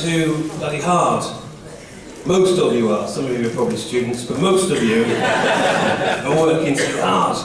too bloody hard. Most of you are. Some of you are probably students, but most of you are working too hard.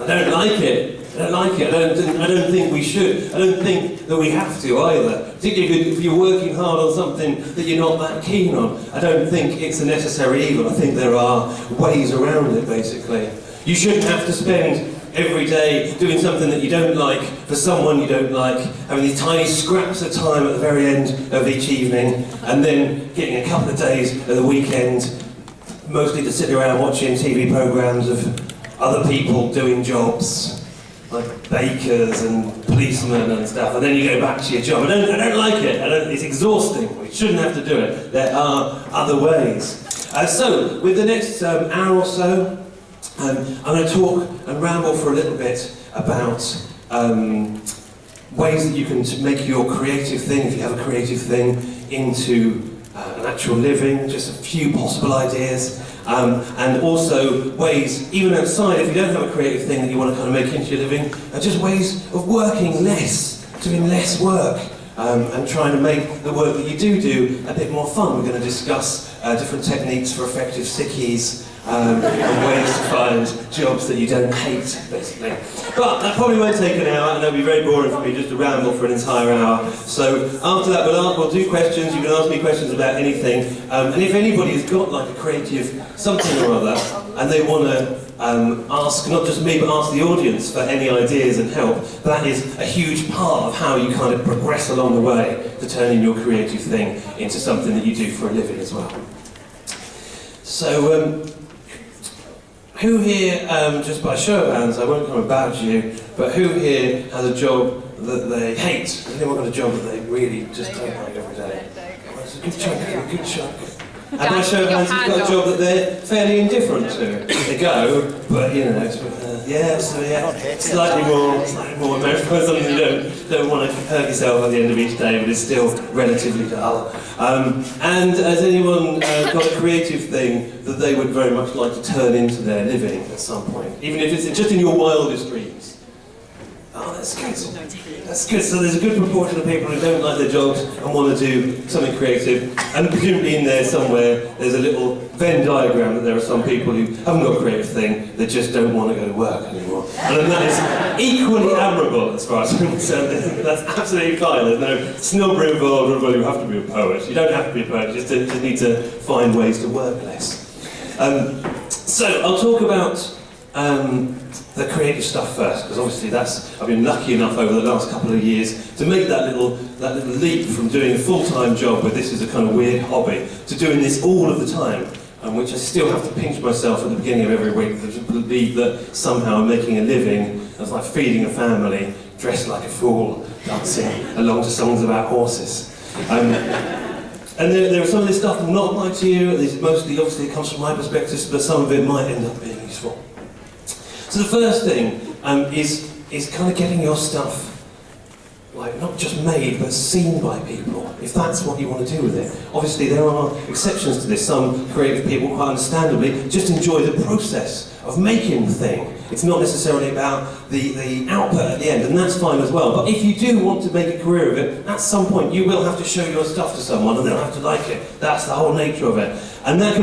I don't like it. I don't like it. I don't think we should. I don't think that we have to either. Particularly if you're working hard on something that you're not that keen on. I don't think it's a necessary evil. I think there are ways around it, basically. You shouldn't have to spend every day doing something that you don't like for someone you don't like, having these tiny scraps of time at the very end of each evening, and then getting a couple of days at the weekend, mostly to sit around watching TV programmes of other people doing jobs, like bakers and policemen and stuff, and then you go back to your job. I don't like it. It's exhausting. We shouldn't have to do it. There are other ways. So, with the next hour or so, I'm going to talk and ramble for a little bit about ways that you can make your creative thing, if you have a creative thing, into an actual living, just a few possible ideas, and also ways, even outside, if you don't have a creative thing that you want to kind of make into your living, just ways of working less, doing less work, and trying to make the work that you do a bit more fun. We're going to discuss different techniques for effective sickies, and ways to find jobs that you don't hate, basically. But that probably won't take an hour, and it'll be very boring for me just to ramble for an entire hour. So after that, we'll do questions. You can ask me questions about anything. And if anybody has got like a creative something or other, and they want to ask not just me, but ask the audience for any ideas and help, that is a huge part of how you kind of progress along the way to turning your creative thing into something that you do for a living as well. So, who here, just by show of hands, I won't come about you, but who here has a job that they hate? Has anyone got a job that they really just don't like every day? Well, it's a good chunk, a good chunk. And by show of hands, who's got a job that they're fairly indifferent to? They go, but you know, slightly more American, something you don't want to hurt yourself at the end of each day, but it's still relatively dull. And has anyone got a creative thing that they would very much like to turn into their living at some point, even if it's just in your wildest dreams? Oh, that's good. That's good. So there's a good proportion of people who don't like their jobs and want to do something creative. And presumably in there somewhere, there's a little Venn diagram that there are some people who haven't got a creative thing, they just don't want to go to work anymore. And that is equally admirable as far as I'm concerned. That's absolutely fine. There's no snobbery involved. Well, you have to be a poet. You don't have to be a poet. You just need to find ways to work less. So I'll talk about the creative stuff first, because obviously I've been lucky enough over the last couple of years to make that little leap from doing a full-time job where this is a kind of weird hobby to doing this all of the time, which I still have to pinch myself at the beginning of every week to believe that somehow I'm making a living as like feeding a family, dressed like a fool, dancing along to songs about horses. And there are some of this stuff that will not apply to you. Mostly, obviously, it comes from my perspective, but some of it might end up being useful. So the first thing is kind of getting your stuff, like not just made, but seen by people, if that's what you want to do with it. Obviously there are exceptions to this. Some creative people, quite understandably, just enjoy the process of making the thing. It's not necessarily about the output at the end, and that's fine as well. But if you do want to make a career of it, at some point you will have to show your stuff to someone and they'll have to like it. That's the whole nature of it. And that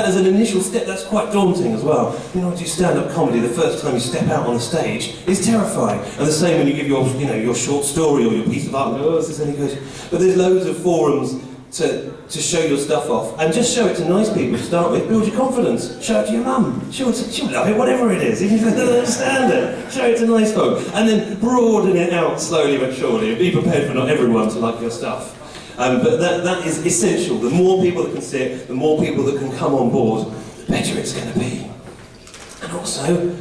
as an initial step, that's quite daunting as well. You know, when you stand-up comedy, the first time you step out on the stage is terrifying. And the same when you give your short story or your piece of art and go, oh, is this any good? But there's loads of forums to show your stuff off. And just show it to nice people to start with, build your confidence. Show it to your mum. She'll love it, whatever it is, even if they don't understand it. Show it to nice folk. And then broaden it out slowly but surely. Be prepared for not everyone to like your stuff. But that is essential. The more people that can see it, the more people that can come on board, the better it's going to be. And also,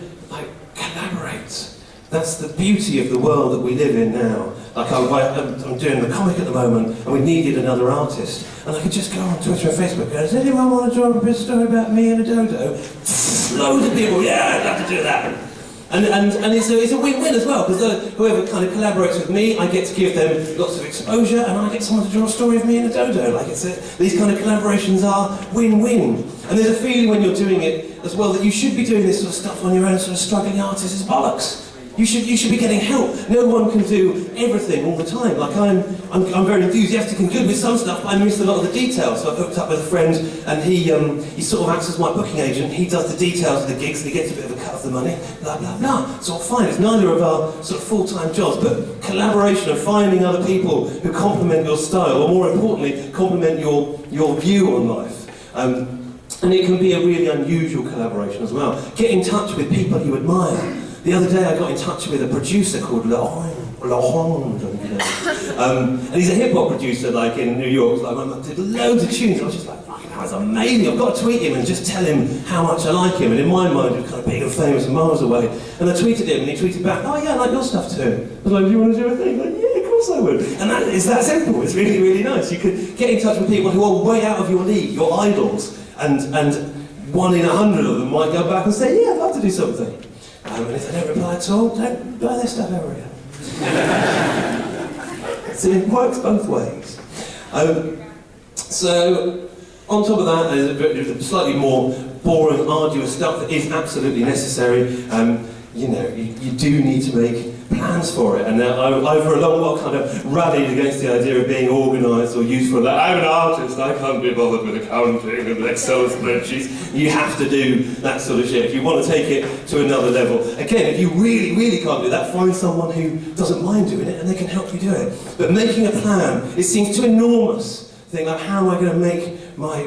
collaborate. That's the beauty of the world that we live in now. I'm doing the comic at the moment, and we needed another artist. And I could just go on Twitter and Facebook and go, does anyone want to draw a bit of story about me and a dodo? Loads of people, yeah, I'd love to do that. And it's a win-win as well, because whoever kind of collaborates with me, I get to give them lots of exposure, and I get someone to draw a story of me and a dodo. These kind of collaborations are win-win. And there's a feeling when you're doing it as well that you should be doing this sort of stuff on your own, sort of struggling artist. It's bollocks. You should be getting help. No one can do everything all the time. Like I'm very enthusiastic and good with some stuff, but I miss a lot of the details. So I've hooked up with a friend, and he sort of acts as my booking agent. He does the details of the gigs, and he gets a bit of a cut of the money. Blah blah blah. It's all fine. It's neither of our sort of full-time jobs, but collaboration of finding other people who complement your style, or more importantly, complement your view on life. And it can be a really unusual collaboration as well. Get in touch with people you admire. The other day I got in touch with a producer called Laurent, and he's a hip-hop producer like in New York. Like, I did loads of tunes. I was just like, fucking hell, that's amazing. I've got to tweet him and just tell him how much I like him. And in my mind, he was kind of big and famous and miles away. And I tweeted him, and he tweeted back, oh yeah, I like your stuff too. I was like, do you want to do a thing? Like, yeah, of course I would. And it's that simple. It's really, really nice. You could get in touch with people who are way out of your league, your idols, and 1 in 100 of them might go back and say, yeah, I'd love to do something. And if they don't reply at all, don't buy their stuff ever again. So it works both ways. So, on top of that, there's slightly more boring, arduous stuff that is absolutely necessary. You do need to make plans for it. And I, for a long while, kind of rallied against the idea of being organised or useful. Like, I'm an artist, I can't be bothered with accounting and Excel spreadsheets. You have to do that sort of shit. If you want to take it to another level. Again, if you really, really can't do that, find someone who doesn't mind doing it and they can help you do it. But making a plan, it seems too enormous. Think like, how am I going to make my,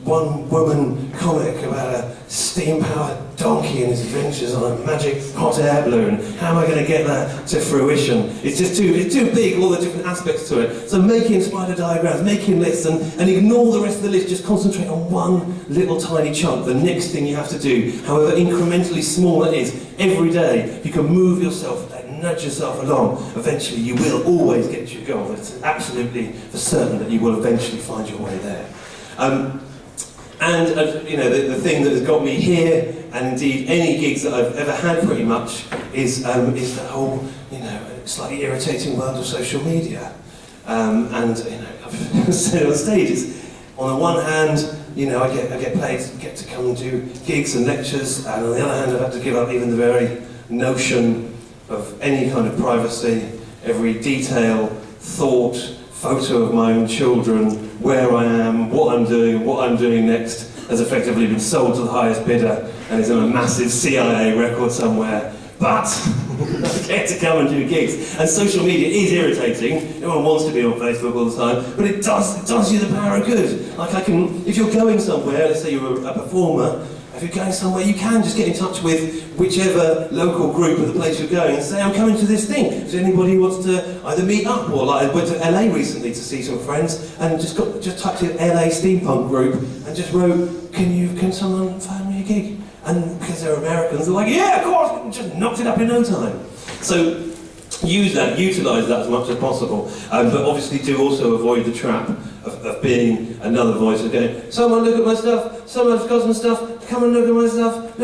one-woman comic about a steam-powered donkey and his adventures on a magic hot air balloon? How am I going to get that to fruition? It's too big, all the different aspects to it. So making spider diagrams, making lists, and ignore the rest of the list, just concentrate on one little tiny chunk, the next thing you have to do, however incrementally small it is. Every day, if you can move yourself, nudge yourself along, eventually you will always get to your goal. It's absolutely for certain that you will eventually find your way there. The thing that has got me here, and indeed any gigs that I've ever had pretty much, is the whole, slightly irritating world of social media. I've said on stages, on the one hand, I get paid to get to come and do gigs and lectures, and on the other hand, I've had to give up even the very notion of any kind of privacy. Every detail, thought, photo of my own children, where I am, what I'm doing next, has effectively been sold to the highest bidder and is on a massive CIA record somewhere. But I get to come and do gigs. And social media is irritating. No one wants to be on Facebook all the time, but it does you the power of good. Like if you're going somewhere, let's say you're a performer, if you're going somewhere, you can just get in touch with whichever local group of the place you're going and say, I'm coming to this thing. Is there anybody who wants to either meet up, or like I went to LA recently to see some friends and just typed in LA steampunk group and just wrote, can someone find me a gig? And because they're Americans, they're like, yeah, of course, and just knocked it up in no time. So use that, utilise that as much as possible, but obviously do also avoid the trap of being another voice of going, someone look at my stuff, someone's got some stuff, come and look at my stuff,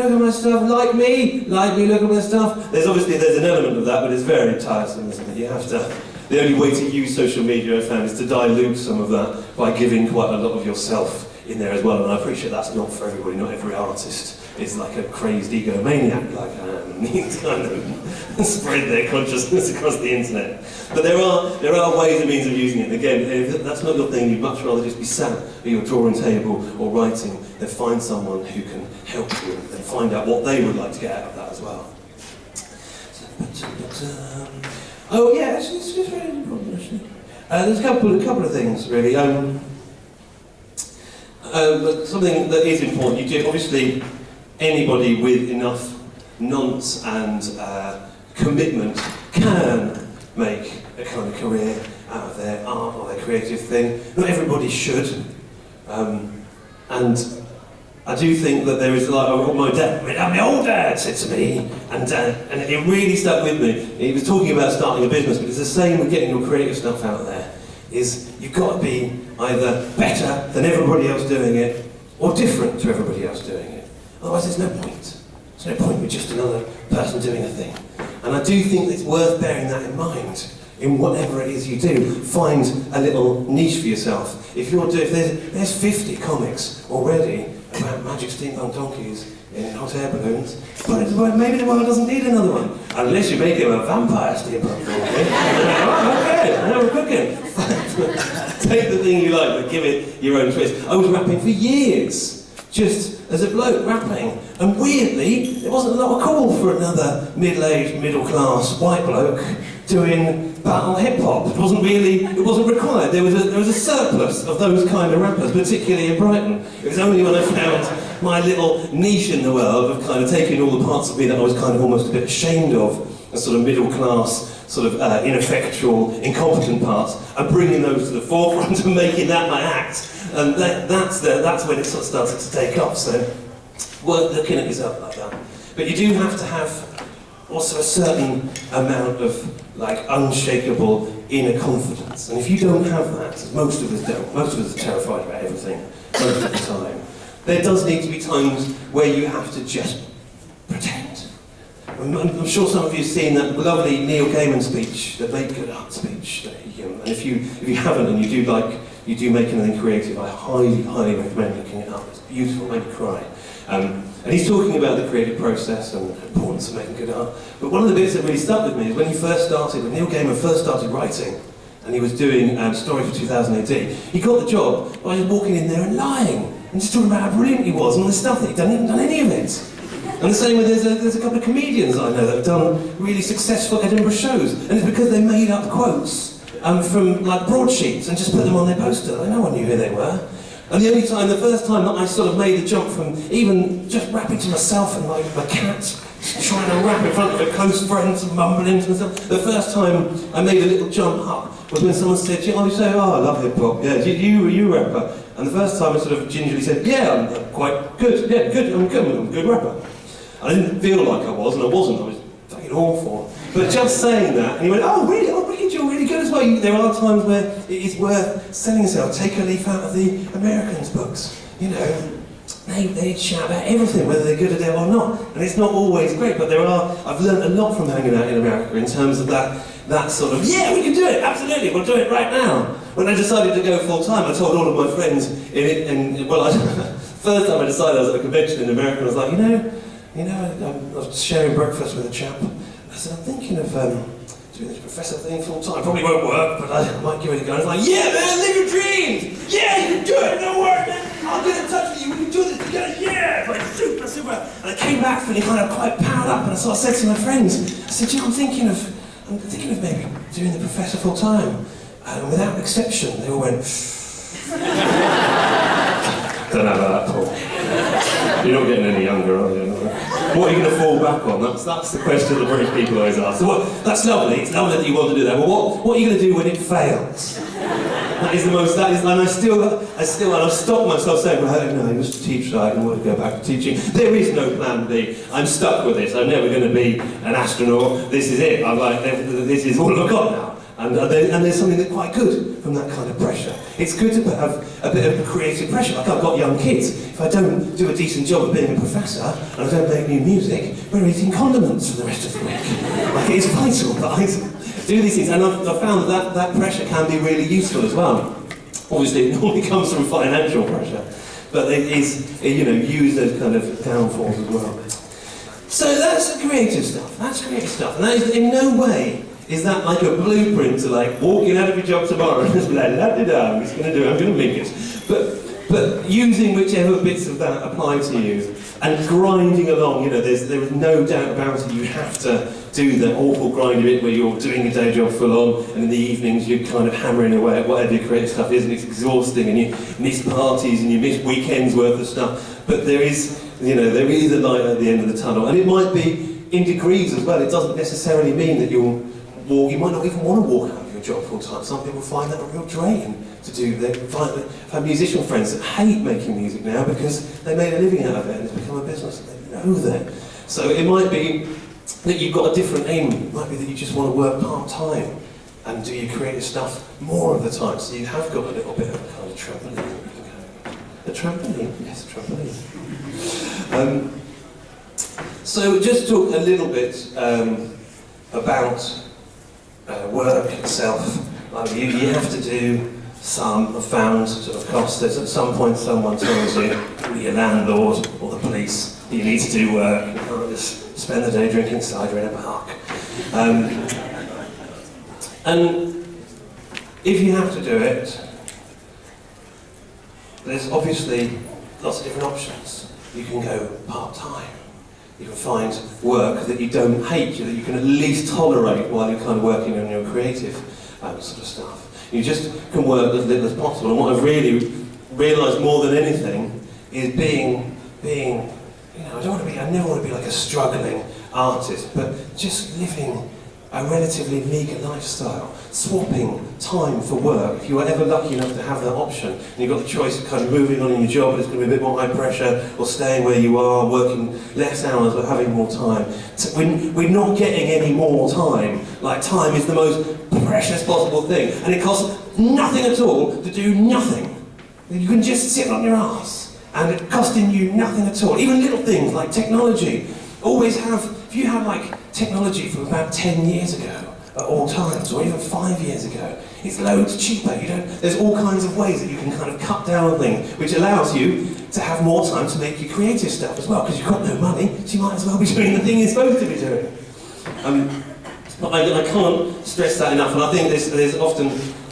like me, look at my stuff. There's an element of that, but it's very tiresome, isn't it? You have to, the only way to use social media, I found, is to dilute some of that by giving quite a lot of yourself in there as well, and I appreciate that's not for everybody, not every artist is like a crazed egomaniac like I am, needs kind of spread their consciousness across the internet. But there are ways and means of using it. Again, if that's not your thing, you'd much rather just be sat at your drawing table or writing than find someone who can help you and find out what they would like to get out of that as well. Oh yeah, it's just really important actually. There's a couple of things really. But something that is important, you do, obviously, anybody with enough nonce and commitment can make a kind of career out of their art or their creative thing. Not everybody should. And I do think that there is, like, my old dad said to me, and it really stuck with me. He was talking about starting a business, but it's the same with getting your creative stuff out there. Is you've got to be either better than everybody else doing it, or different to everybody else doing it. Otherwise there's no point. There's no point with just another person doing a thing. And I do think it's worth bearing that in mind. In whatever it is you do, find a little niche for yourself. If there's 50 comics already about magic steampunk donkeys in hot air balloons, but maybe the world doesn't need another one. Unless you make him a vampire steampunk donkey. Oh, okay, now we're cooking. Take the thing you like, but give it your own twist. I was rapping for years, just as a bloke rapping, and weirdly, there wasn't a lot of call for another middle-aged, middle-class white bloke doing battle hip-hop. It wasn't required. There was a surplus of those kind of rappers, particularly in Brighton. It was only when I found my little niche in the world of kind of taking all the parts of me that I was kind of almost a bit ashamed of, a sort of middle-class, sort of ineffectual, incompetent parts, and bringing those to the forefront and making that my act. And that's when it sort of started to take off. So, worth looking at yourself like that. But you do have to have also a certain amount of like unshakable inner confidence. And if you don't have that, as most of us don't, most of us are terrified about everything most of the time, there does need to be times where you have to just pretend. I'm sure some of you have seen that lovely Neil Gaiman speech, the Make Good Art speech. And if you haven't and you do make anything creative, I highly, highly recommend looking it up. It's beautiful, made me cry. And he's talking about the creative process and the importance of making good art. But one of the bits that really stuck with me is when Neil Gaiman first started writing, and he was doing Story for 2000 AD, he got the job by just walking in there and lying, and just talking about how brilliant he was and all this stuff that he'd hadn't done any of it. And the same with, there's a couple of comedians I know that have done really successful Edinburgh shows, and it's because they made up quotes from like broadsheets and just put them on their poster. No one knew who they were. And the first time that I sort of made the jump from even just rapping to myself and like my cat, trying to rap in front of a close friends and mumbling to myself, the first time I made a little jump up was when someone said, you say, oh, I love hip-hop, yeah, you a rapper? And the first time I sort of gingerly said, yeah, I'm quite good, yeah, good, I'm a good rapper. I didn't feel like I was, and I wasn't, I was fucking awful. But just saying that, and he went, oh really, you're really good as well. There are times where it is worth selling yourself. Take a leaf out of the Americans' books. You know, they shout about everything, whether they're good at it or not. And it's not always great, but I've learned a lot from hanging out in America in terms of that sort of, yeah, we can do it, absolutely, we'll do it right now. When I decided to go full-time, I told all of my friends, first time I decided I was at a convention in America, I was like, I was sharing breakfast with a chap. I said, I'm thinking of doing this professor thing full time. Probably won't work, but I might give it a go. I was like, yeah, man, live your dreams. Yeah, you can do it. Don't worry, man. I'll get in touch with you. We can do this together. Yeah, like super. And I came back feeling kind of quite powered up, and I sort of said to my friends, I said, I'm thinking of maybe doing the professor full time. And without exception, they all went. Don't know about that, Paul. You're not getting any younger, are you? What are you going to fall back on? That's the question that British people always ask. So that's lovely. It's lovely that you want to do that. But what are you going to do when it fails? And I've stopped myself saying, well, I used to teach, so I can want to go back to teaching. There is no plan B. I'm stuck with this. I'm never going to be an astronaut. This is it. This is all I've got now. And there's something that's quite good from that kind of pressure. It's good to have a bit of creative pressure. Like I've got young kids. If I don't do a decent job of being a professor and I don't make new music, we're eating condiments for the rest of the week. Like it's vital that I do these things. And I've found that pressure can be really useful as well. Obviously, it normally comes from financial pressure, but it is, used as kind of downfalls as well. So that's the creative stuff. And that is in no way is that like a blueprint to like walking out of your job tomorrow and just be like, I'm just going to make it. But using whichever bits of that apply to you and grinding along, there is no doubt about it, you have to do the awful grind bit where you're doing your day job full on and in the evenings you're kind of hammering away at whatever your creative stuff is and it's exhausting and you miss parties and you miss weekends worth of stuff. But there is a light at the end of the tunnel, and it might be in degrees as well. It doesn't necessarily mean that you might not even want to walk out of your job full time. Some people find that a real drain to do. I've had musician friends that hate making music now because they made a living out of it and it's become a business and they know that. So it might be that you've got a different aim. It might be that you just want to work part-time and do your creative stuff more of the time. So you have got a little bit of a kind of trampoline. A trampoline? Yes, a trampoline. So just talk a little bit about work itself. You have to do some have found sort of cost is at some point someone tells you, be your landlord or the police, you need to do work, you can't just spend the day drinking cider in a park. And if you have to do it, there's obviously lots of different options. You can go part-time. You can find work that you don't hate, that you can at least tolerate while you're kind of working on your creative sort of stuff. You just can work as little as possible. And what I've really realised more than anything is being, you know, I never want to be like a struggling artist, but just living a relatively meagre lifestyle, swapping time for work. If you are ever lucky enough to have that option, and you've got the choice of kind of moving on in your job, but it's going to be a bit more high pressure, or staying where you are, working less hours but having more time. So we're not getting any more time. Like, time is the most precious possible thing, and it costs nothing at all to do nothing. You can just sit on your ass, and it's costing you nothing at all. Even little things like technology. Always have, if you have like technology from about 10 years ago, at all times, or even 5 years ago, it's loads cheaper. There's all kinds of ways that you can kind of cut down on things, which allows you to have more time to make your creative stuff as well, because you've got no money, so you might as well be doing the thing you're supposed to be doing. But I can't stress that enough, and I think there's often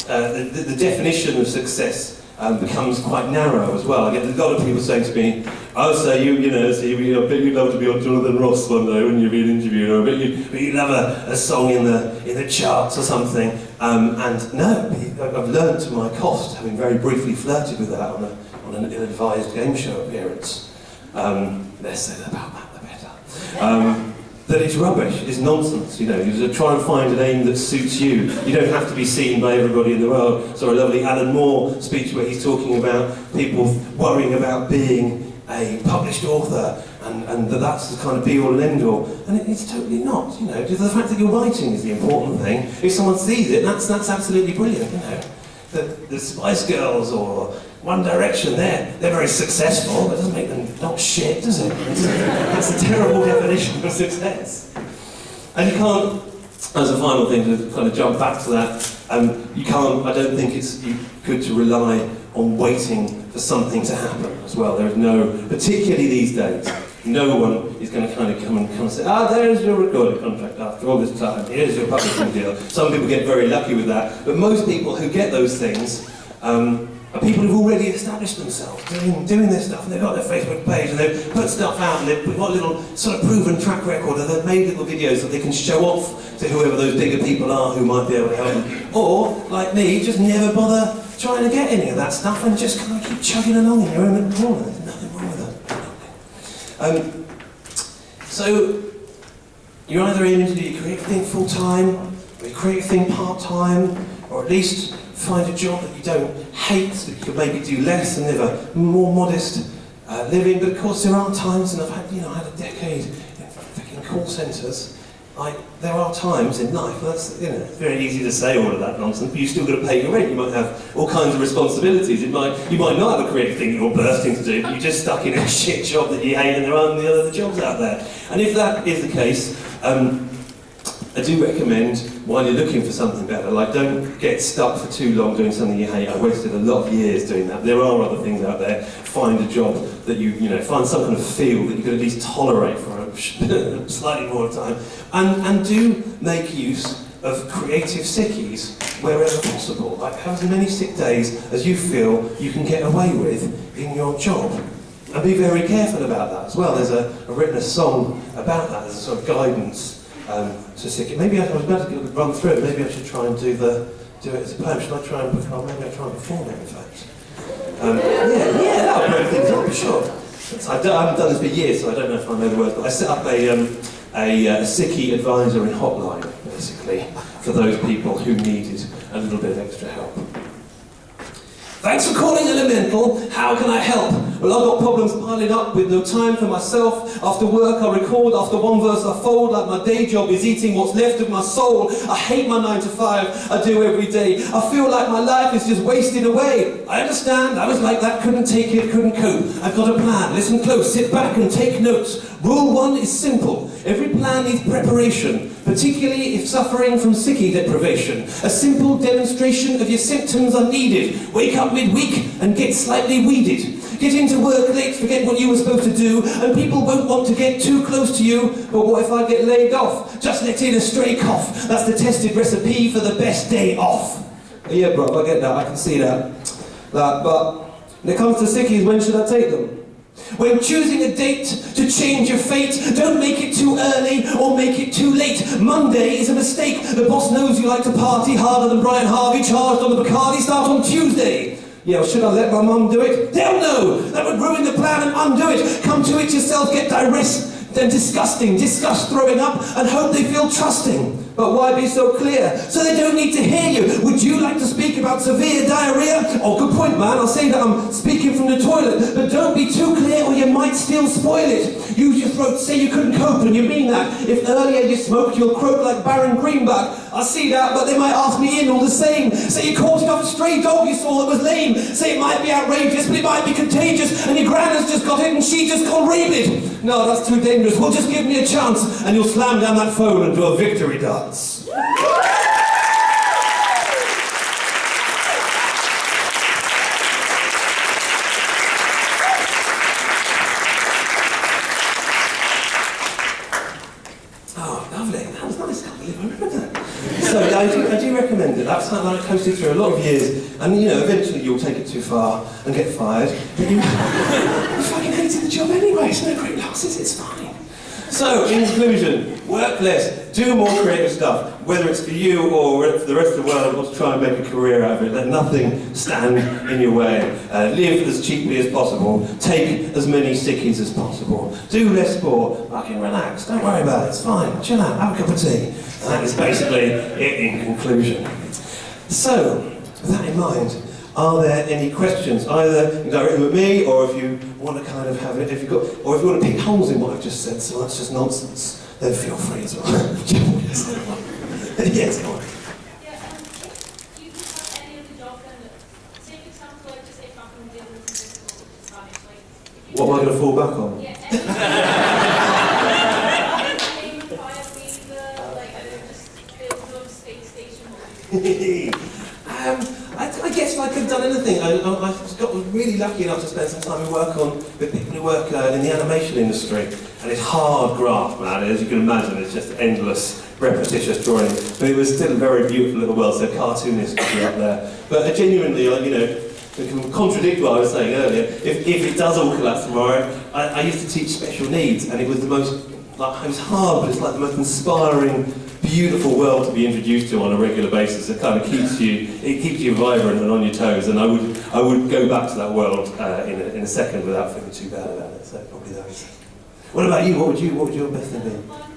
the definition of success becomes quite narrow as well. I get a lot of people saying to me, "Oh, so I bet you'd love to be on Jonathan Ross one day, wouldn't you, be an interviewer? I bet you'd love a song in the charts or something." And no, I've learned to my cost, having very briefly flirted with that on an ill-advised game show appearance. Less said about that, the better. That it's rubbish, it's nonsense, you know. You try and find an aim that suits you. You don't have to be seen by everybody in the world. Saw a lovely Alan Moore speech where he's talking about people worrying about being a published author and that's the kind of be-all and end-all. And it's totally not, you know. The fact that you're writing is the important thing. If someone sees it, that's absolutely brilliant, you know. The Spice Girls or One Direction, they're very successful, but it doesn't make them not shit, does it? That's a terrible definition of success. And you can't, as a final thing to kind of jump back to that, you can't, I don't think it's good to rely on waiting for something to happen as well. There is no, particularly these days, no one is going to kind of come and say, there's your recording contract after all this time, here's your publishing deal. Some people get very lucky with that, but most people who get those things are people who've already established themselves, doing their stuff, and they've got their Facebook page, and they've put stuff out, and they've got a little sort of proven track record, and they've made little videos that they can show off to whoever those bigger people are who might be able to help them. Or, like me, just never bother trying to get any of that stuff, and just kind of keep chugging along in your own little corner. There's nothing wrong with that. So, you're either aiming to do your creative thing full-time, or your creative thing part-time, or at least find a job that you don't hate, so you can maybe do less and live a more modest living. But of course there are times, and I've had, had a decade in fucking call centres, there are times in life, that's, it's very easy to say all of that nonsense, but you've still got to pay your rent, you might have all kinds of responsibilities, you might not have a creative thing you're bursting to do, but you're just stuck in a shit job that you hate and there aren't any other jobs out there. And if that is the case, I do recommend, while you're looking for something better, don't get stuck for too long doing something you hate. I wasted a lot of years doing that. There are other things out there. Find a job that find some kind of field that you can at least tolerate for a slightly more time. And do make use of creative sickies wherever possible. Have as many sick days as you feel you can get away with in your job. And be very careful about that as well. There's I've written a song about that. There's a sort of guidance to sick. Maybe I was about to run through it. Maybe I should try and do it as a poem. Should I try and maybe I'll try and perform it, in fact. That'll break things up, sure. I haven't done this for years, so I don't know if I know the words. But I set up a sickie advisory hotline, basically, for those people who needed a little bit of extra help. Thanks for calling Elemental. How can I help? Well, I've got problems piling up with no time for myself. After work I record, after one verse I fold, like my day job is eating what's left of my soul. I hate my 9 to 5 I do every day. I feel like my life is just wasted away. I understand, I was like that, couldn't take it, couldn't cope. I've got a plan, listen close, sit back and take notes. Rule 1 is simple. Every plan needs preparation, particularly if suffering from sickie deprivation. A simple demonstration of your symptoms are needed. Wake up midweek and get slightly weeded. Get into work late, forget what you were supposed to do, and people won't want to get too close to you. But what if I get laid off? Just let in a stray cough. That's the tested recipe for the best day off. Yeah, bro, I get that, I can see that. But when it comes to sickies, when should I take them? When choosing a date to change your fate, don't make it too early or make it too late. Monday is a mistake. The boss knows you like to party harder than Brian Harvey, charged on the Bacardi. Start on Tuesday. Yeah, well, should I let my mum do it? Hell no! That would ruin the plan and undo it. Come to it yourself, get direct, then disgusting. Discuss throwing up and hope they feel trusting. But why be so clear? So they don't need to hear you. Would you like to speak about severe diarrhea? Oh, good point, man. I'll say that I'm speaking from the toilet. But don't be too clear or you might still spoil it. Use your throat, say you couldn't cope and you mean that. If earlier you smoked, you'll croak like Baron Greenback. I see that, but they might ask me in all the same. Say you caught it off a stray dog you saw that was lame. Say it might be outrageous, but it might be contagious. And your gran has just got it and she just got rabid. No, that's too dangerous. Well, just give me a chance and you'll slam down that phone and do a victory dance. Oh, lovely. That was nice. I can't believe I remember that. So I do recommend it. That's something I coasted through a lot of years. And, you know, eventually you'll take it too far and get fired. But you fucking hated the job anyway. It's no great losses. It's fine. So, in conclusion, work less, do more creative stuff, whether it's for you or for the rest of the world who wants to try and make a career out of it. Let nothing stand in your way. Live as cheaply as possible. Take as many sickies as possible. Do less sport. Fucking relax. Don't worry about it. It's fine. Chill out. Have a cup of tea. And that is basically it in conclusion. So, with that in mind, are there any questions, either directly with me, or if you want to kind of have it, or if you want to pick holes in what I've just said, so that's just nonsense, then feel free as well. Yes, go on. Yeah, if you could have any of the job, then say for example, like just say fucking dealing with physical Spanish, like. What am I going to fall back on? Yeah, any required visa, like I don't just build no space station. I guess if I could have done anything, I was really lucky enough to spend some time with people who work in the animation industry, and it's hard graft, man. As you can imagine, it's just endless, repetitious drawing. But it was still a very beautiful little world, so cartoonists could be up there. But genuinely, you know, it can contradict what I was saying earlier. If it does all collapse tomorrow, I used to teach special needs, and it was the most, like, it was hard, but it's like the most inspiring, beautiful world to be introduced to on a regular basis. It kind of keeps you vibrant and on your toes, and I would go back to that world in a second without feeling too bad about it. So probably those. What about you? What would your best thing be? I'm hoping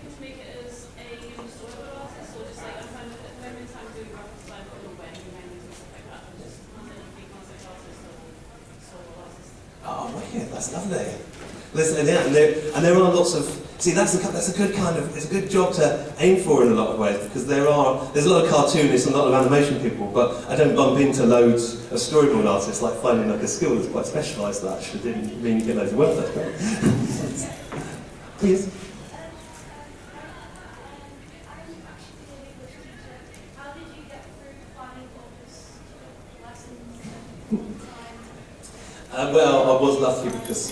to make it as a storyboard artist, or just like at the moment I'm doing graphic design for a wedding and stuff like that. I'm just big concept artist or storyboard artist. Oh, wicked! That's lovely. Listen, yeah, and there are lots of. See, that's a good kind of. It's a good job to aim for in a lot of ways, because there's a lot of cartoonists and a lot of animation people, but I don't bump into loads of storyboard artists. Like finding like a skill that's quite specialised. That actually didn't mean you get loads of work. That's great. Please. How did you get through finding all this lessons? Well, I was lucky because,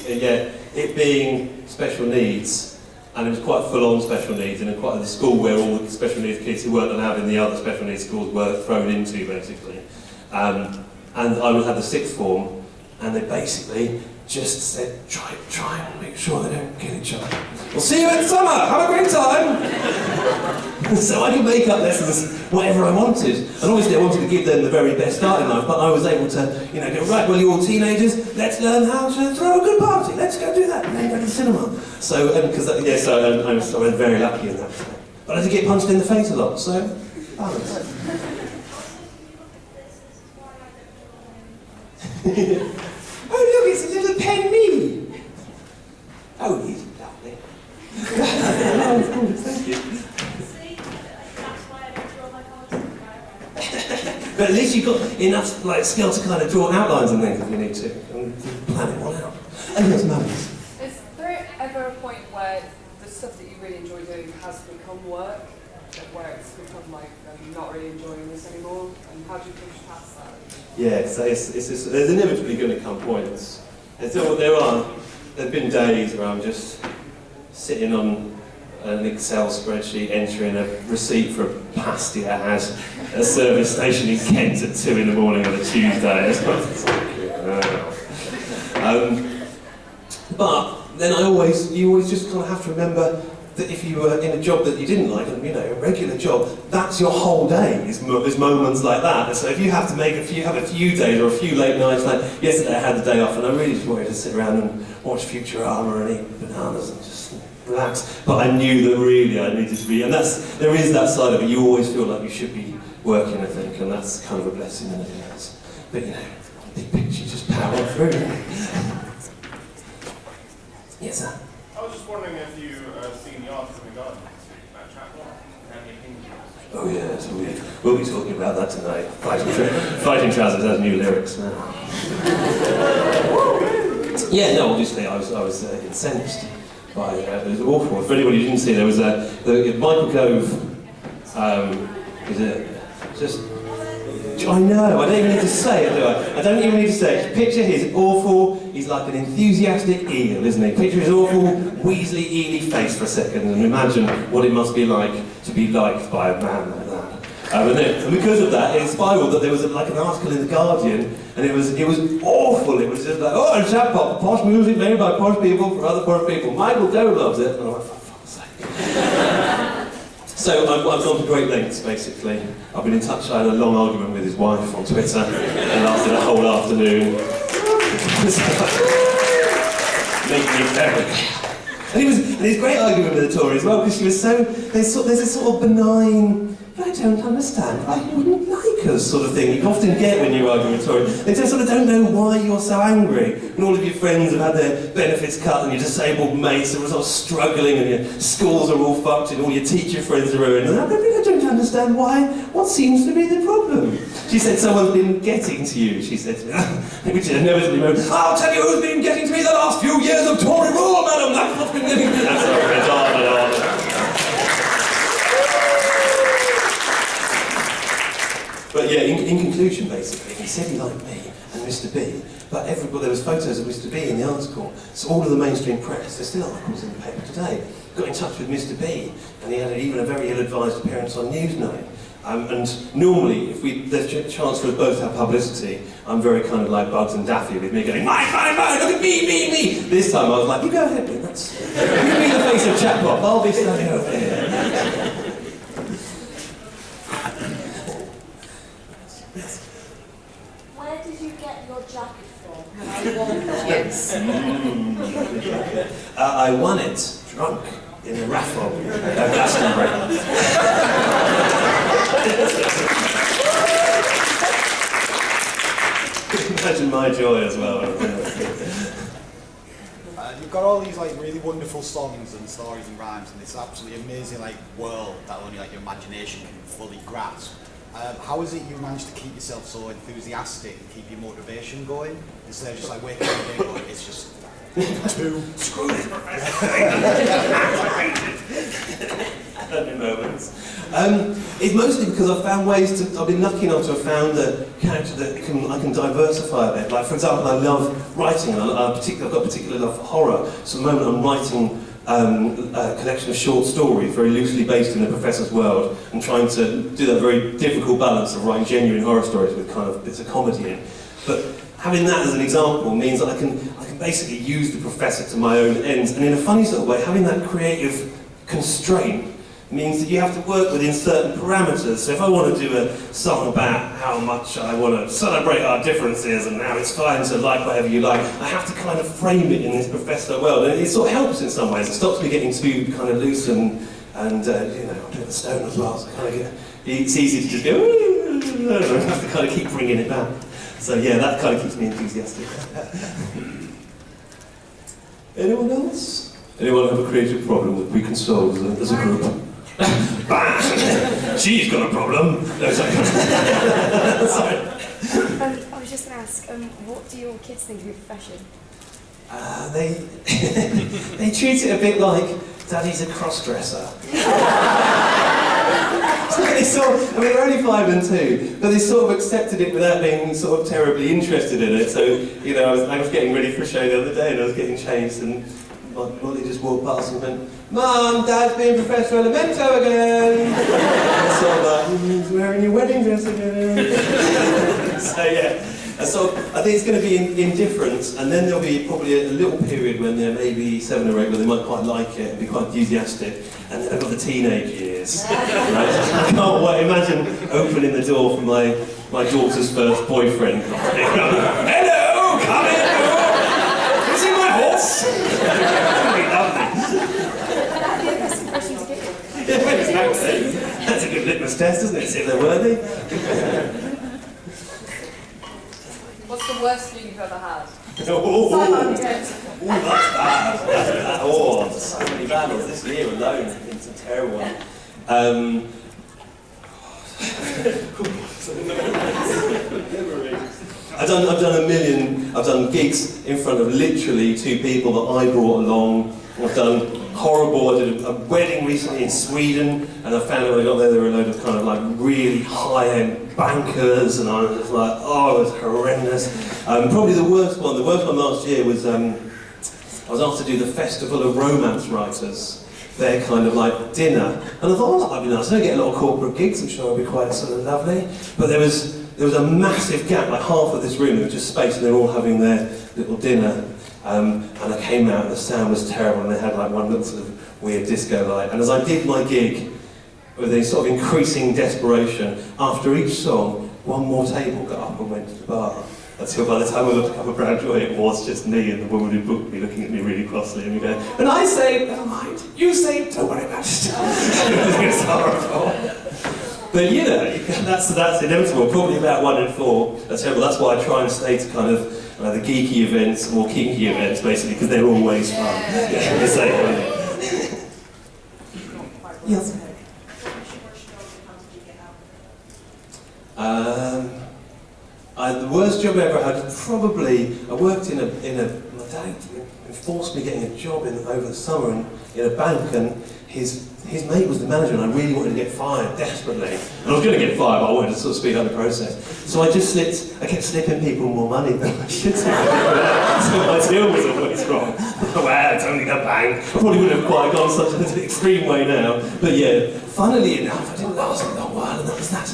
it being special needs, and it was quite full-on special needs, and in quite a school where all the special needs kids who weren't allowed in the other special needs schools were thrown into, basically. And I would have the sixth form, and they basically just said, try and make sure they don't kill each other. We'll see you in summer, have a great time! So I could make up lessons whatever I wanted. And obviously I wanted to give them the very best start in life, but I was able to, go, right, well, you're all teenagers, let's learn how to throw a good party, let's go do that, and then go to the cinema. So, I was very lucky in that respect. But I did get punched in the face a lot, so, balance. Oh look, it's a little pen me! Oh, he's lovely. Thank you. But at least you've got enough skill to kind of draw outlines and things if you need to, and plan it all out. And there's moments. Is there ever ever a point where the stuff that you really enjoy doing has become work, where it's become like not really enjoying this anymore? And how do you push past that? Yeah, so there's inevitably going to come points. There've been days where I'm just sitting on an Excel spreadsheet entering a receipt for a pasty I had at a service station in Kent at 2 in the morning on a Tuesday. But then you always just kind of have to remember that if you were in a job that you didn't like, and a regular job, that's your whole day, is moments like that. And so if you have to have a few days or a few late nights, like yesterday I had the day off and I really just wanted to sit around and watch Futurama and eat bananas and just relax. But I knew that really I needed to be, and there is that side of it. You always feel like you should be working, I think, and that's kind of a blessing in it. But big picture, just power through. Yes, sir. I was just wondering if you seen the article in the Guardian about chap. Any opinions? Oh yeah, so we'll be talking about that tonight. Fighting Trousers has new lyrics now. Yeah, no, obviously I was incensed by it was awful. For anybody who didn't see, there was Michael Gove. I know, I don't even need to say it, do I? I don't even need to say it. Picture his awful, he's like an enthusiastic eel, isn't he? Picture his awful, weaselly, eely face for a second and imagine what it must be like to be liked by a man like that. And because of that, it spiraled that there was an article in the Guardian, and it was awful. It was just like, oh, chap pop, posh music made by posh people for other posh people. Michael Gove loves it. And I'm like, for fuck's sake. So I've gone to great lengths, basically. I've been in touch. I had a long argument with his wife on Twitter. It lasted a whole afternoon. Making me very. And his great argument with the Tory as well, because she was so. There's a sort of benign, but I don't understand why you wouldn't like us sort of thing you often get when you argue with Tory. They just sort of don't know why you're so angry. And all of your friends have had their benefits cut and your disabled mates are sort of struggling and your schools are all fucked and all your teacher friends are ruined. And I don't understand what seems to be the problem. She said someone's been getting to you, she said to me. Which inevitably went, I'll tell you who's been getting to me the last few years of Tory rule, madam. That's what's been getting to me. That's all, it's on and on. But yeah, in conclusion, basically, he said he liked me and Mr. B, but there was photos of Mr. B in the article, so all of the mainstream press, there's still articles in the paper today, got in touch with Mr. B, and he had even a very ill-advised appearance on Newsnight. And normally, if there's a chance for us both to have publicity, I'm very kind of like Bugs and Daffy with me going, mine, look at me. This time I was like, you go ahead, man, you be the face of chat pop, I'll be standing over here. Where did you get your jacket from? I won Yes. I won it drunk in a raffle at Glastonbury. Imagine my joy as well. You've got all these really wonderful songs and stories and rhymes, and this absolutely amazing world that only your imagination can fully grasp. How is it you manage to keep yourself so enthusiastic and keep your motivation going instead of just waking up and going, it's just too Screw this professor. Moments. It's mostly because I've found I've been lucky enough to have found a character that I can diversify a bit. Like, for example, I love writing, and I've got a particular love for horror. So at the moment I'm writing a collection of short stories, very loosely based in the Professor's world, and trying to do that very difficult balance of writing genuine horror stories with kind of bits of comedy in. But having that as an example means that I can basically use the Professor to my own ends, and in a funny sort of way, having that creative constraint means that you have to work within certain parameters. So if I want to do a song about how much I want to celebrate our differences and how it's fine to like whatever you like, I have to kind of frame it in this Professor world. And it sort of helps in some ways. It stops me getting too kind of loose and I'm a bit of a stone as well, so it's easy to just go, I have to kind of keep bringing it back. So yeah, that kind of keeps me enthusiastic. Anyone else? Anyone have a creative problem that we can solve as a group? She's got a problem. No, sorry. Sorry. I was just going to ask, what do your kids think of your profession? They they treat it a bit like Daddy's a cross-dresser. So they they're only 5 and 2, but they sort of accepted it without being sort of terribly interested in it. So, you know, I was getting ready for a show the other day and I was getting changed and Molly just walked past and went, "Mum, Dad's being Professor Elemento again." And sort of like, "He's wearing your wedding dress again." So yeah. So I think it's going to be indifference, and then there'll be probably a little period when they're maybe 7 or 8 where they might quite like it and be quite enthusiastic, and then I've got the teenage years. Right? I can't wait. Imagine opening the door for my daughter's first boyfriend. "Hello, come in. You see my horse?" Yeah, exactly. That's a good litmus test, isn't it? See if they're worthy. What's the worst flu you've ever had? That's bad. That's bad. Oh, so many bad ones this year alone. It's a terrible one. I've done gigs in front of literally 2 people that I brought along. I've done horrible, I did a wedding recently in Sweden, and I found out when I got there were a load of kind of like really high-end bankers, and I was just like, oh, it was horrendous. Probably the worst one last year was, I was asked to do the Festival of Romance Writers, their kind of like dinner, and I thought, oh, that might be nice. I don't get a lot of corporate gigs, I'm sure it'll be quite sort of lovely, but there was a massive gap, like half of this room, there was just space, and they were all having their little dinner. And I came out and the sound was terrible and they had like one little sort of weird disco light. And as I did my gig, with a sort of increasing desperation, after each song, one more table got up and went to the bar. Until by the time I looked up a Brown Joy, it was just me and the woman who booked me looking at me really crossly and going, and I say, never mind, you say, don't worry about it. It's horrible. But you know, that's inevitable. Probably about 1 in 4 are terrible. That's why I try and stay to kind of the geeky events or kinky events, basically, because they're always fun. Yeah, the same, aren't they? Yes. The worst job I ever had was probably, I worked my dad forced me getting a job over the summer in a bank, and his mate was the manager, and I really wanted to get fired desperately. And I was going to get fired, but I wanted to sort of speed up the process. So I kept slipping people more money than I should have. So my deal was always wrong. Well, it's only a bank. I probably would have quite gone such an extreme way now. But yeah, funnily enough, I didn't last a long while, and that was that.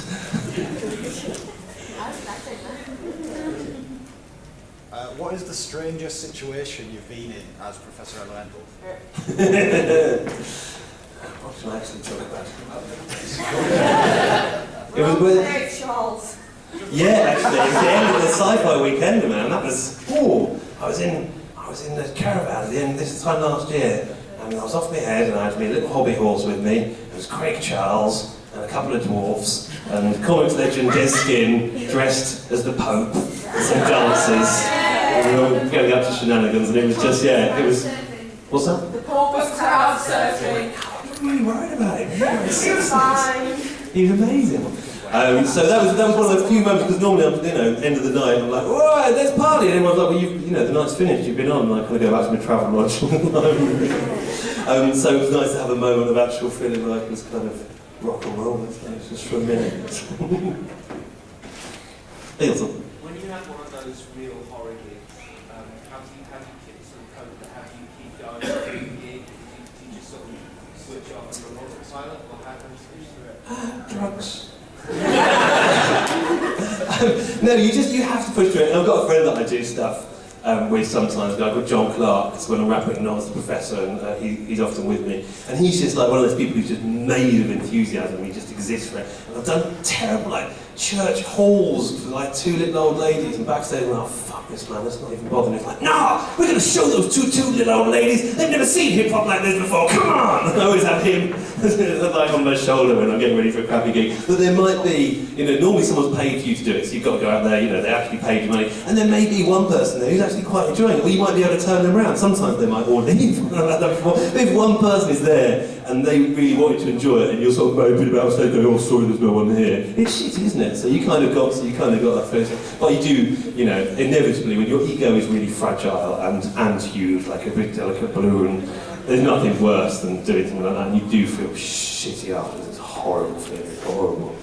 What is the strangest situation you've been in as Professor Elemental? What can I actually talk about? It was with Charles. Yeah, actually, it was the end of the sci-fi weekend, man. That was, I was in the caravan at the end this time last year, and I was off my head, and I had my little hobby horse with me. It was Craig Charles and a couple of dwarfs, and comics legend Des Skin dressed as the Pope, and some dancers. And we were going up to shenanigans, and it was just, yeah, it was. What's that? The Pope was crowd surfing. I wasn't really worried about him. He was fine. He was amazing. So that was one of the few moments, because normally, end of the night, I'm like, oh, there's a party, and everyone's like, well, the night's finished, you've been on, and I kind of go back to my travel lodge. So it was nice to have a moment of actual feeling like it was kind of rock and roll, just for a minute. Ilson. When you have one of those real horror gigs, how do you keep sort of cope? How do you keep going through the gig? Do you just sort of switch off and you're not silent, or how can you switch through it? Drugs. No, you have to push through it. And I've got a friend that I do stuff with sometimes, a guy called John Clark. It's when I'm rapping not as the professor, and he's often with me. And he's just like one of those people who's just made of enthusiasm. He just exists for it. And I've done terrible, like, church halls for like 2 little old ladies, and backstage I'm like, oh fuck this man, let's not even bother. And he's like, no, we're going to show those two little old ladies, they've never seen hip hop like this before, come on! And I always have him like on my shoulder when I'm getting ready for a crappy gig. But there might be, normally someone's paid for you to do it, so you've got to go out there, they actually paid you money, and there may be one person there who's actually quite enjoying it, or you might be able to turn them around. Sometimes they might all leave. I've had that before. But if one person is there and they really wanted to enjoy it, and you're sort of moping about saying, "Oh, sorry, there's no one here." It's shitty, isn't it? So you kind of got that first. But you do, inevitably, when your ego is really fragile and huge, like a big delicate balloon, there's nothing worse than doing something like that, and you do feel shitty afterwards. It's a horrible feeling, horrible.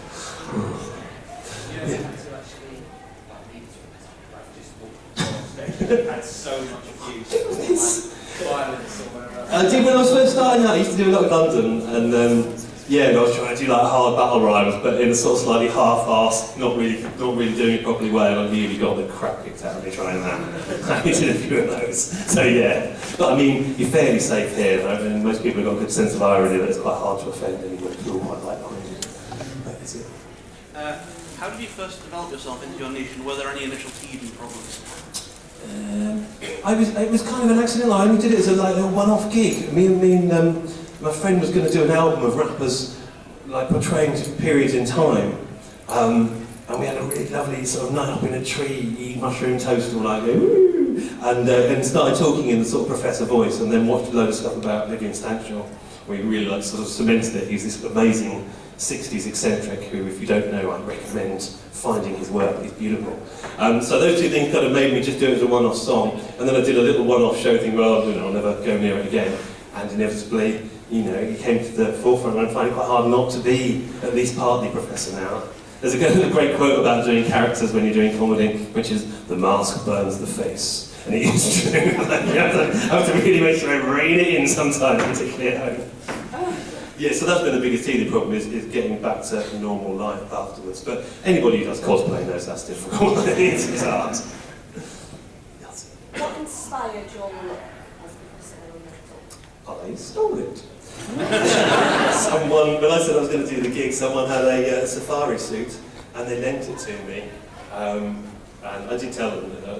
Yeah. To actually had so much abuse, violence or whatever. I did when I was first starting out. I used to do a lot in London, and and I was trying to do like hard battle rhymes, but in a sort of slightly half-assed, not really doing it properly well, and I nearly got the crap kicked out of me trying that. I did a few of those. So yeah, but I mean, you're fairly safe here, though, and most people have got a good sense of irony that it's quite hard to offend anyone. People quite like-minded. That is it. How did you first develop yourself into your niche, and were there any initial teething problems? It was kind of an accident. I only did it as a one-off gig. Me and my friend was going to do an album of rappers like portraying periods in time, and we had a really lovely sort of night up in a tree, eating mushroom toast, all like woo, and started talking in the sort of professor voice, and then watched a load of stuff about Vivian Stanchel. We really sort of cemented it. He's this amazing 60s eccentric who, if you don't know, I recommend finding his work. He's beautiful. So those two things kind of made me just do it as a one-off song, and then I did a little one-off show thing. Well, I'll never go near it again. And inevitably, he came to the forefront, and I find it quite hard not to be at least partly Professor now. There's a great quote about doing characters when you're doing comedy, which is, "The mask burns the face." And it is true. You have to really make sure I rein it in sometimes, particularly at home. Yeah, so that's been the biggest teething problem, is getting back to normal life afterwards. But anybody who does cosplay knows that's difficult. It's hard. Yes. What inspired your look as Professor Elemental? I stole it. Someone, when I said I was going to do the gig, someone had a safari suit, and they lent it to me. And I did tell them that I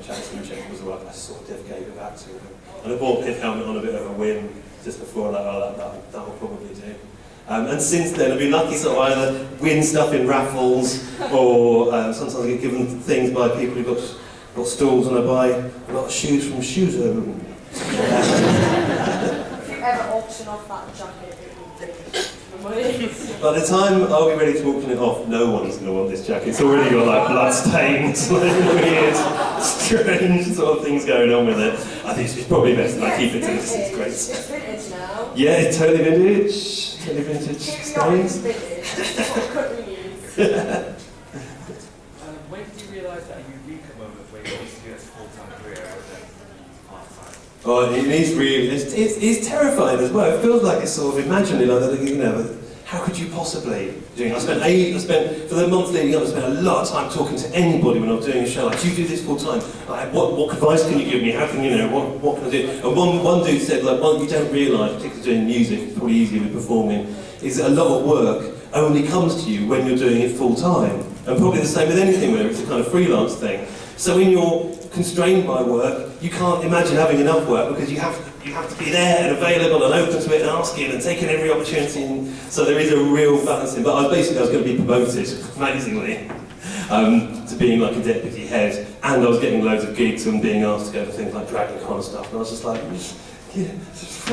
chatted to them, checked it was all right, I sort of gave it back to them. And I bought a pin helmet on a bit of a whim just before, that will probably do. And since then, I've been lucky sort of either win stuff in raffles, or sometimes I get given things by people who've got stalls, and I buy a lot of shoes from Shoes. If you ever auction off that jacket, it would be money. By the time I'll be ready to auction it off, no one's going to want this jacket. It's already got like blood stains, like weird, strange sort of things going on with it. I think it's probably best that I keep it to this. It's great. It's vintage now. Yeah, it's totally vintage. Totally vintage Keep your eyes stains. vintage. That's what could we use. When did you realise that eureka moment where you used to do this full-time career and then part-time? Oh, it is really, it's terrifying as well. It feels like it's sort of imagining, like that, how could you possibly do it? I spent for the month leading up, I spent a lot of time talking to anybody when I was doing a show, like, do you do this full time? Like, what advice can you give me? How can, what can I do? And one dude said, like, one you don't realise, particularly doing music, it's probably easier with performing, is that a lot of work only comes to you when you're doing it full time. And probably the same with anything, whether it's a kind of freelance thing. So when you're constrained by work, you can't imagine having enough work, because you have to be there and available and open to it and asking and taking every opportunity. And so there is a real balancing. But I was going to be promoted, amazingly, to being like a deputy head, and I was getting loads of gigs and being asked to go to things like DragonCon and stuff. And I was just like, yeah, it's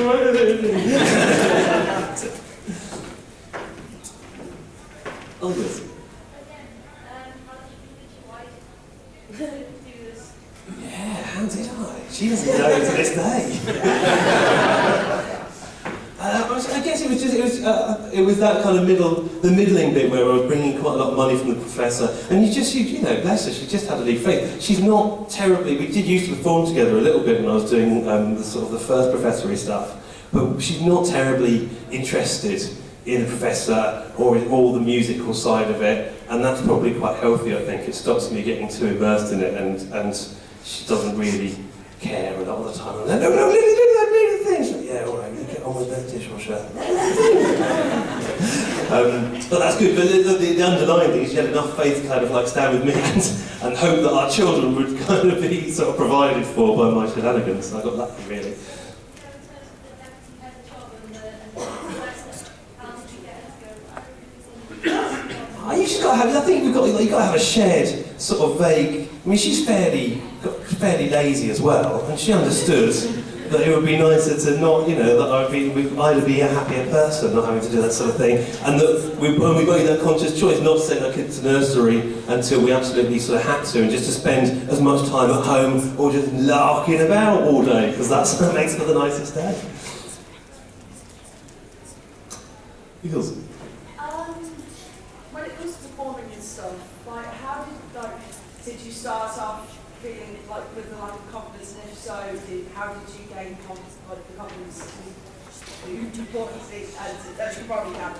oh, yes. Yeah, how did I? She doesn't know to this day. I guess it was that kind of the middling bit where I was bringing quite a lot of money from the professor, and bless her, she just had to leave faith. She's not terribly. We did used to perform together a little bit when I was doing the first professory stuff, but she's not terribly interested in the professor or in all the musical side of it, and that's probably quite healthy. I think it stops me getting too immersed in it, and she doesn't really care a lot of the time. I'm like, no, Lily, do that really thing. She's like, yeah, all right, you get on with that dishwasher. But that's good. But the underlying thing is she had enough faith to kind of like stand with me and hope that our children would kind of be sort of provided for by my shenanigans. I got lucky, really. You just got to have. I think you've got to have a shared sort of vague. I mean, she's fairly lazy as well, and she understood that it would be nicer to not, you know, that we'd either be a happier person not having to do that sort of thing, and that when we made that conscious choice not to send our kids to nursery until we absolutely sort of had to, and just to spend as much time at home or just larking about all day, because that's what makes for the nicest day. Eagles. When it comes to performing and stuff, like how did you start off feeling like with the lack of confidence, and if so, how did you gain the confidence to perform and as you probably can?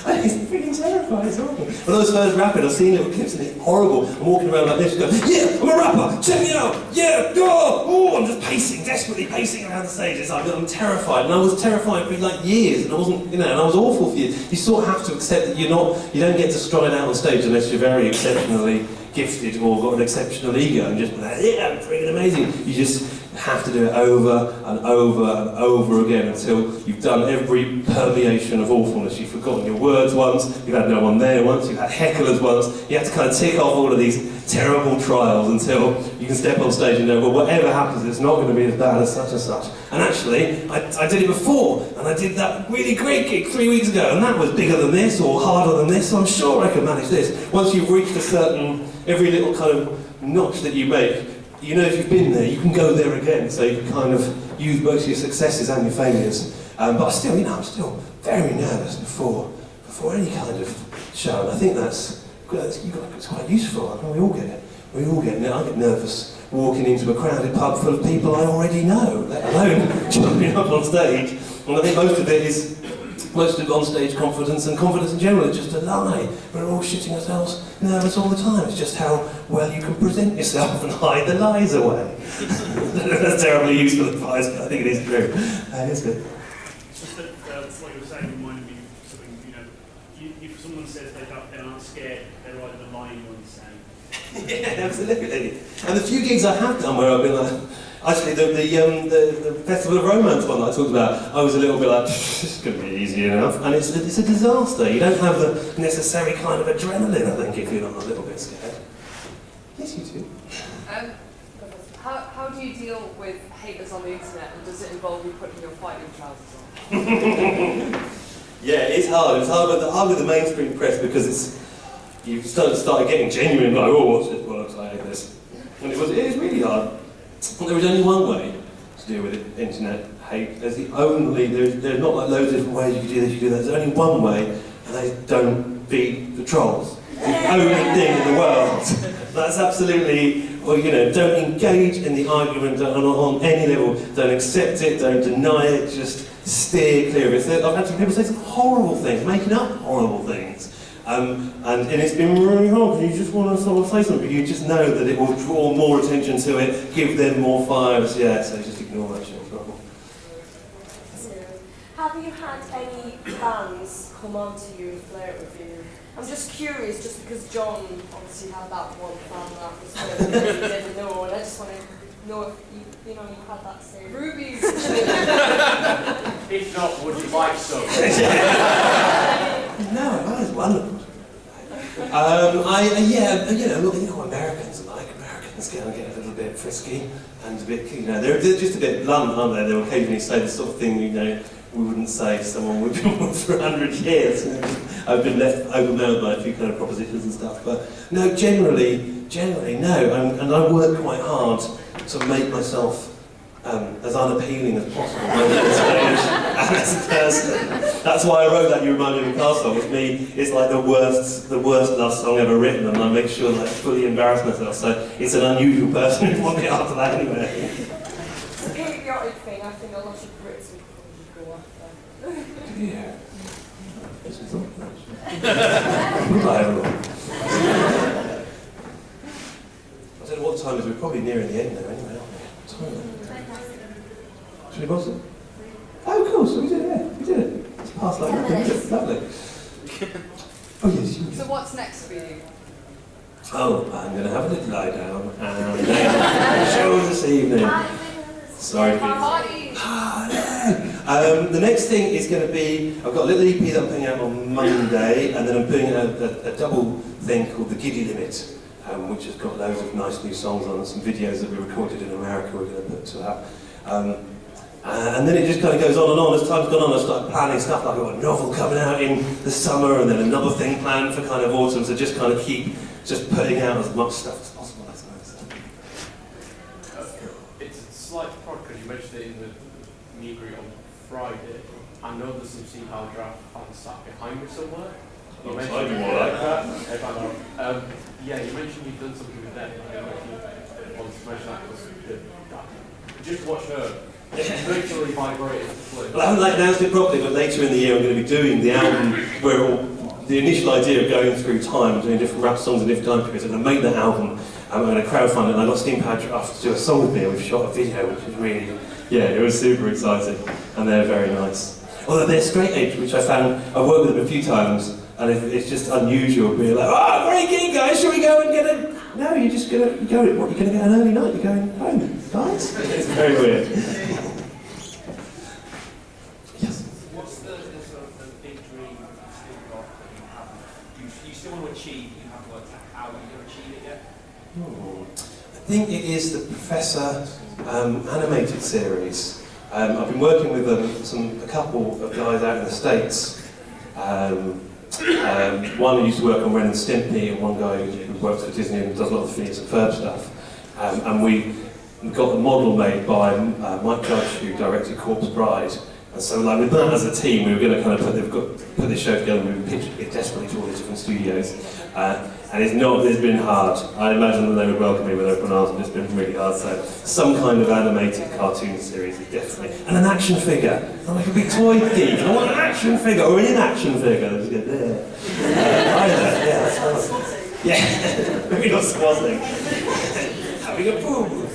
It's freaking terrifying, it's awful. When I was first rapping, I've seen little clips and it's horrible. I'm walking around like this going, yeah, I'm a rapper, check me out, yeah, oh, I'm just pacing, desperately pacing around the stages. I'm terrified, and I was terrified for like years, and I wasn't, you know, and I was awful for you. You sort of have to accept that you don't get to stride out on stage unless you're very exceptionally gifted or got an exceptional ego and just be like, yeah, I'm freaking amazing. You just have to do it over and over and over again until you've done every permeation of awfulness. You've forgotten your words once, you've had no one there once, you've had hecklers once. You have to kind of tick off all of these terrible trials until you can step on stage and know, well, whatever happens, it's not going to be as bad as such and such. And actually, I did it before, and I did that really great gig 3 weeks ago, and that was bigger than this or harder than this, so I'm sure I can manage this. Once you've reached a certain, every little kind of notch that you make, you know if you've been there, you can go there again, so you can kind of use both your successes and your failures. But I still, you know, I'm still very nervous before any kind of show, and I think it's quite useful. I mean, we all get it. We all get it. I get nervous walking into a crowded pub full of people I already know, let alone jumping up on stage. And I think most of on-stage confidence and confidence in general is just a lie. We're all shitting ourselves nervous all the time. It's just how well you can present yourself and hide the lies away. That's terribly useful advice, but I think it is true. It's good. Just that what you were saying reminded me of something, you know, if someone says they aren't scared, they're either lying or insane. Yeah, absolutely. And the few gigs I have done where I've been like, actually, the Festival of Romance one that I talked about, I was a little bit like, this is going to be easy enough, and it's a disaster. You don't have the necessary kind of adrenaline, I think, if you're not a little bit scared. Yes, you do. How do you deal with haters on the internet, and does it involve you putting your fighting trousers on? Yeah, it's hard. It's hard with the mainstream press because you started getting genuine, like, oh, what's this bollocks, I hate this. And it is really hard. There is only one way to deal with it, internet hate. There's not like loads of different ways you can do this, you do that. There's only one way, and that is don't beat the trolls. It's the only thing in the world. That's absolutely, well, you know, don't engage in the argument on any level. Don't accept it, don't deny it, just steer clear of it. I've had some people say some horrible things, making up horrible things. And it's been really hard because you just want to sort of say something, but you just know that it will draw more attention to it, give them more fires, yeah, so just ignore that shit. Have you had any fans come on to you and flirt with you? I'm just curious, just because John obviously had that one fan that was flirting you didn't know, and I just want to know if you've had that same. Rubies! If not, would you like some? No, that is wonderful. Americans are like, Americans get a little bit frisky and a bit, you know, they're just a bit blunt, aren't they? They'll occasionally say the sort of thing, you know, we wouldn't say to someone we've been with for 100 years. I've been left overwhelmed by a few kind of propositions and stuff, but no, generally no, and I work quite hard to make myself as unappealing as possible both on stage and as a person. That's why I wrote that You Remind Me of a Car song. With me, it's like the worst love song ever written, and I make sure that I fully embarrass myself, so it's an unusual person who won't be after that anyway. It's a patriotic thing, I think a lot of Brits would go after. Yeah. This is all Goodbye, everyone. I don't know what time it is, we're probably nearing the end now anyway, aren't we? What time is it? Should we boss it? Oh, cool, so we did it, yeah, we did it. It's past like nothing, is it? Lovely. Oh, yes, you. So what's next for you? Oh, I'm going to have a little lie down and then show this evening. Sorry, Party! The next thing is going to be, I've got a little EP that I'm putting out on Monday, and then I'm putting out a double thing called The Giddy Limit, which has got loads of nice new songs on and some videos that we recorded in America we're going to put to that. And then it just kind of goes on and on. As time's gone on, I started planning stuff like I've got a novel coming out in the summer and then another thing planned for kind of autumn, so just kind of keep just putting out as much stuff as possible, I suppose. It's a slight prod because you mentioned it in the meet group on Friday. I know there's some Sea Power Draft fans sat behind me somewhere. You mentioned more like that. Yeah, you mentioned you've done something with them. I don't know if you wanted to mention that because just watch her. Literally vibrating to flip. Well, I haven't announced it properly, but later in the year I'm going to be doing the album where the initial idea of going through time, doing different rap songs in different time periods. I'm going to make that album, I'm going to crowdfund it, and I got Steam Power Draft to do a song with me, and we've shot a video, which is really, it was super exciting, and they're very nice. Although they're straight edge, which I found, I've worked with them a few times, and it's just unusual being like, oh, great gig, guys, shall we go and get a... No, you're just going to go, what, you're going to get an early night, you're going home, guys? It's very weird. What's the sort of the big dream you've still got that you haven't? You still want to achieve, you haven't worked out how you're going to achieve it yet? I think it is the Professor animated series. I've been working with a couple of guys out in the States. One who used to work on Ren and Stimpy, and one guy who works for Disney and does a lot of Phineas and Ferb stuff. And we got the model made by Mike Judge, who directed Corpse Bride. And so, like with that as a team, we were going to kind of put this show together, and we were pitching it desperately to all the different studios. And it's been hard. I imagine that they would welcome me with open arms, but it's been really hard. So, some kind of animated cartoon series is definitely. And an action figure. I'm like a big toy geek. I want an action figure, or an in-action figure. Let's get there. Either, yeah, that's fun. Yeah, maybe not squazzling. Having a poo.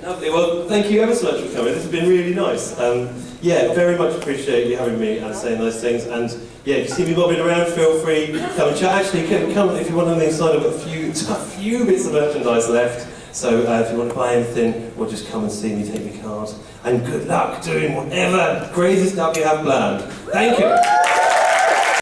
Lovely. Well, thank you ever so much for coming. This has been really nice. Very much appreciate you having me and saying those things. And if you see me bobbing around, feel free to come and chat. Actually, come if you want anything signed. I've got a few bits of merchandise left. So if you want to buy anything, or just come and see me, take my card. And good luck doing whatever crazy stuff you have planned. Thank you.